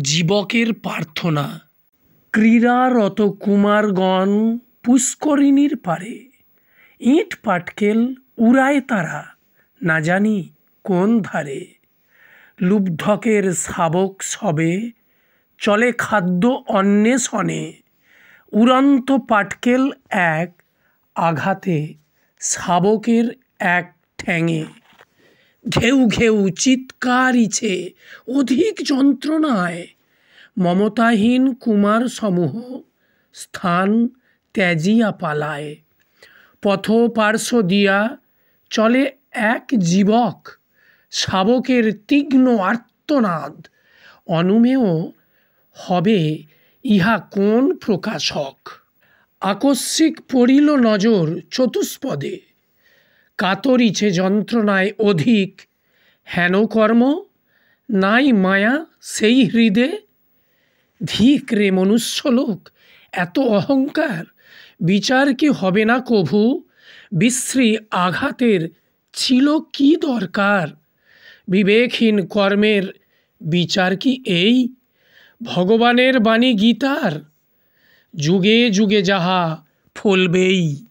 জীবকের প্রার্থনা। ক্রীড়ারত কুমারগণ পুষ্করিণীর পারে, ইট পাটকেল উড়ায় তারা না জানি কোন ধারে। লুব্ধকের শাবক সবে চলে খাদ্য অন্বেষণে, উড়ন্ত পাটকেল এক আঘাতে শাবকের এক ঠ্যাঙে। ঘেউ ঘেউ চিৎকারিছে অধিক যন্ত্রণায়, মমতাহীন কুমার সমূহ স্থান ত্যাজিয়া পালায়। পথ পার্শ্ব দিয়া চলে এক জীবক, শাবকের তীক্ষ্ণ আর্তনাদ অনুমেয় হবে ইহা কোন প্রকাশক। আকস্মিক পড়িল নজর চতুষ্পদে, কাতরিছে যন্ত্রণায় অধিক হেন কর্ম, নাই মায়া সেই হৃদে। ধিক রে মনুষ্যলোক, এত অহংকার, বিচার কি হবে না কভু? বিশ্রী আঘাতের ছিল কি দরকার? বিবেকহীন কর্মের বিচার কি এই? ভগবানের বাণী গীতার, যুগে যুগে যাহা ফলবেই।